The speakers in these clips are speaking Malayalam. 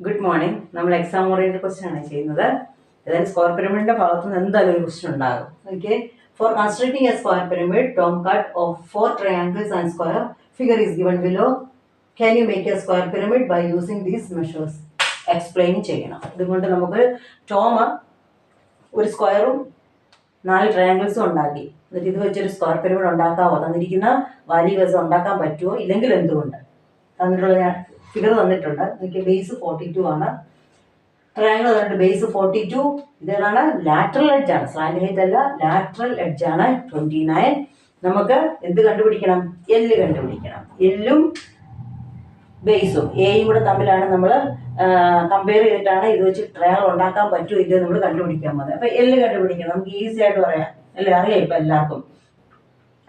Good morning. നമ്മൾ എക്സാം ഓറിയന്റഡ് ക്വസ്റ്റ്യൻ ആണ് ചെയ്യുന്നത്. അതായത് സ്ക്വയർ പിരമിഡിന്റെ ഭാഗത്ത് നിന്ന് എന്തായാലും ഒരു ക്വസ്റ്റ്യൻ ഉണ്ടാകും. Okay, for constructing a square pyramid Tom cut off 4 triangles and square figure is given below. Can you make a square pyramid by using these measures? Explain ചെയ്യണം. ഇതുകൊണ്ട് നമുക്ക് ടോം ഒരു സ്ക്വയറും 4 ട്രയാങ്കിൾസും ഉണ്ടാക്കി. എന്നിട്ട് ഇത് വെച്ചൊരു സ്ക്വയർ പിരമിഡ് ഉണ്ടാക്കാവോ, തന്നിരിക്കുന്ന വാല്യൂസ് ഉണ്ടാക്കാൻ പറ്റുമോ, ഇല്ലെങ്കിൽ എന്തുകൊണ്ട്? തന്നിട്ടുള്ള ഫിഗർ തന്നിട്ടുണ്ട്. എനിക്ക് ബേസ് 42 ആണ്. ട്രയാങ്കിൾ തന്നിട്ട് ബേസ് 42. ഇതാണ് ലാറ്ററൽ എഡ്ജ് ആണ്, സ്ലാൻഡ് ഹൈറ്റ് അല്ല, ലാറ്ററൽ എഡ്ജ് ആണ് 29. നമുക്ക് എന്ത് കണ്ടുപിടിക്കണം? എല്ല് കണ്ടുപിടിക്കണം. എല്ലും ബേസും എയും കൂടെ തമ്മിലാണ് നമ്മൾ കമ്പയർ ചെയ്തിട്ടാണ് ഇത് വെച്ച് ട്രയാങ്കിൾ ഉണ്ടാക്കാൻ പറ്റുമോ ഇല്ലയോ നമ്മൾ കണ്ടുപിടിക്കാൻ പോകുന്നത്. അപ്പൊ എല്ല് കണ്ടുപിടിക്കണം. നമുക്ക് ഈസി ആയിട്ട് പറയാം അല്ലേ, അറിയാം ഇപ്പൊ എല്ലാവർക്കും.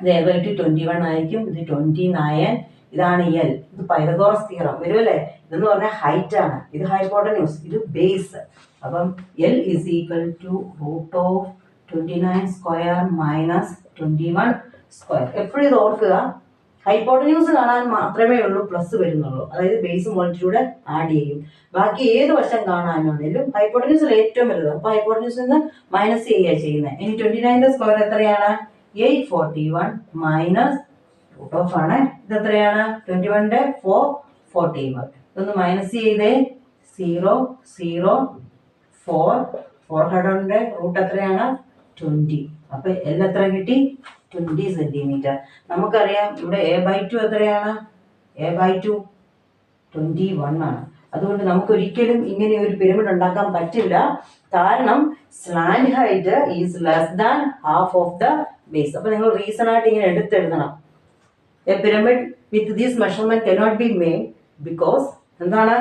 ഇത് A/2 21 ആയിരിക്കും. ഇത് 29. ഇതാണ് എൽ. ഇത് പൈതഗോറസ് തിയറം വരുമല്ലേ. ഇതെന്ന് പറഞ്ഞാൽ ഹൈറ്റ് ആണ്, ഇത് ഹൈപ്പോട്ടന്യൂസ്, ഇത് ബേസ്. അപ്പം L is equal to √29 square minus 21 square. എപ്പോഴും ഇത് ഓർക്കുക, ഹൈപ്പോട്ടന്യൂസ് കാണാൻ മാത്രമേ ഉള്ളൂ പ്ലസ് വരുന്നുള്ളൂ. അതായത് ബേസ് മോൾട്ടിറ്റ്യൂഡ് ആഡ് ചെയ്യും. ബാക്കി ഏത് വശം കാണാനാണെങ്കിലും ഹൈപ്പോട്ടന്യൂസിൽ ഏറ്റവും വലുത്. അപ്പൊ ഹൈപ്പോട്ടന്യൂസിൽ നിന്ന് മൈനസ് ചെയ്യുക ചെയ്യുന്നത്. ഇനി 29ന്റെ സ്ക്വയർ എത്രയാണ്? 841 മൈനസ് √ഓഫ് ആണ്. ഇത് എത്രയാണ്? 21ന്റെ 441. ഇതൊന്ന് മൈനസ് ചെയ്തേ. 0 0 4 400ന്റെ റൂട്ട് എത്രയാണ്? 20. അപ്പൊ എൽ എത്ര കിട്ടി? 20 സെന്റിമീറ്റർ. നമുക്കറിയാം ഇവിടെ A/2 എത്രയാണ്? A/2 21 ആണ്. അതുകൊണ്ട് നമുക്ക് ഒരിക്കലും ഇങ്ങനെ ഒരു പിരമിഡ് ഉണ്ടാക്കാൻ പറ്റില്ല. കാരണം slant height is less than half of the base. അപ്പൊ നിങ്ങൾ റീസൺ ആയിട്ട് ഇങ്ങനെ എടുത്തെഴുതണം. A pyramid with this measurement cannot be made because എന്താണ്?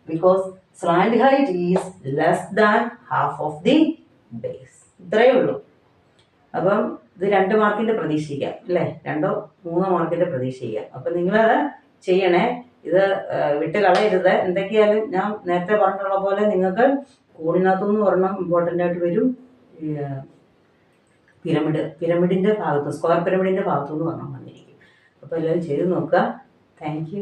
Because slant height is less than half of the base. ഇത്രയേ ഉള്ളൂ. അപ്പം ഇത് 2 മാർക്കിന്റെ പ്രതീക്ഷിക്കാം അല്ലേ, 2-3 മാർക്കിന്റെ പ്രതീക്ഷിക്കാം. അപ്പൊ നിങ്ങളത് ചെയ്യണേ. ഇത് വിട്ട് കളയരുത്. എന്തൊക്കെയായാലും ഞാൻ നേരത്തെ പറഞ്ഞിട്ടുള്ള പോലെ നിങ്ങൾക്ക് കോണിനകത്തുനിന്ന് ഒരെണ്ണം ഇമ്പോർട്ടൻ്റ് ആയിട്ട് വരും. പിരമിഡിന്റെ ഭാഗത്ത്, സ്ക്വയർ പിരമിഡിന്റെ ഭാഗത്തുനിന്ന് ഒരെണ്ണം വന്നിരിക്കും. അപ്പോൾ എല്ലാവരും ചെയ്ത് നോക്കുക. Thank you.